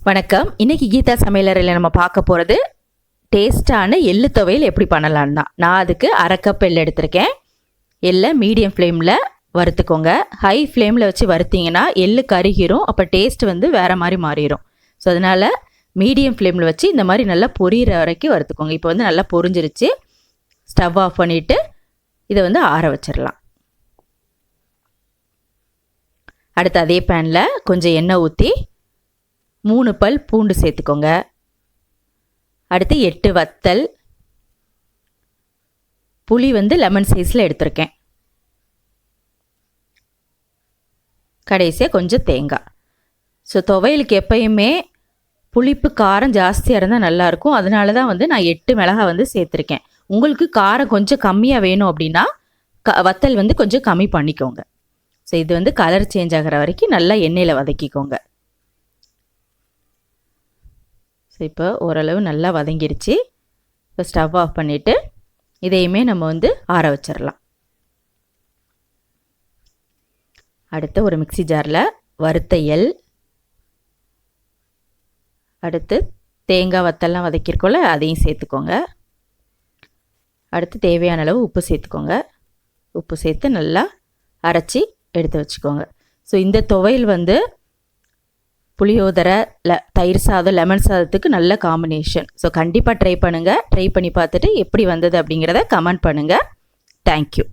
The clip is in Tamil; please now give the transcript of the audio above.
வணக்கம். இன்னைக்கு கீதா சமையலறையில் நம்ம பார்க்க போகிறது டேஸ்டான எள்ளு துவையல் எப்படி பண்ணலான்னு தான். நான் அதுக்கு அரை கப் எள்ளு எடுத்திருக்கேன். எள்ளை மீடியம் ஃப்ளேமில் வறுத்துக்கோங்க. ஹை ஃப்ளேமில் வச்சு வறுத்திங்கன்னா எள்ளு கருகிரும், அப்போ டேஸ்ட் வேறு மாதிரி மாறிடும். ஸோ அதனால் மீடியம் ஃப்ளேமில் வச்சு இந்த மாதிரி நல்லா பொரியிற வரைக்கும் வறுத்துக்கோங்க. இப்போ நல்லா பொரிஞ்சிருச்சு. ஸ்டவ் ஆஃப் பண்ணிவிட்டு இதை ஆற வச்சிடலாம். அடுத்து அதே பேனில் கொஞ்சம் எண்ணெய் ஊற்றி 3 பல் பூண்டு சேர்த்துக்கோங்க. அடுத்து 8 வத்தல், புளி லெமன் சைஸில் எடுத்திருக்கேன். கடைசியாக கொஞ்சம் தேங்காய். ஸோ துவையலுக்கு எப்பயுமே புளிப்பு காரம் ஜாஸ்தியாக இருந்தால் நல்லாயிருக்கும். அதனால தான் நான் 8 மிளகாய் சேர்த்துருக்கேன். உங்களுக்கு காரம் கொஞ்சம் கம்மியாக வேணும் அப்படின்னா வத்தல் கொஞ்சம் கம்மி பண்ணிக்கோங்க. ஸோ இது கலர் சேஞ்ச் ஆகிற வரைக்கும் நல்லா எண்ணெயில் வதக்கிக்கோங்க. ஸோ இப்போ ஓரளவு நல்லா வதங்கிருச்சு. இப்போ ஸ்டவ் ஆஃப் பண்ணிவிட்டு இதையுமே நம்ம ஆற வச்சிடலாம். அடுத்து ஒரு மிக்ஸி ஜாரில் வறுத்த எள், அடுத்து தேங்காய் வத்தல்லாம் வதக்கியிருக்கோம்ல அதையும் சேர்த்துக்கோங்க. அடுத்து தேவையான அளவு உப்பு சேர்த்துக்கோங்க. உப்பு சேர்த்து நல்லா அரைச்சி எடுத்து வச்சுக்கோங்க. ஸோ இந்த துவையல் புளியோதரை தயிர் சாதம், லெமன் சாதத்துக்கு நல்ல காம்பினேஷன். ஸோ கண்டிப்பாக ட்ரை பண்ணுங்கள். ட்ரை பண்ணி பார்த்துட்டு எப்படி வந்தது அப்படிங்கிறத கமெண்ட் பண்ணுங்கள். தேங்க்யூ.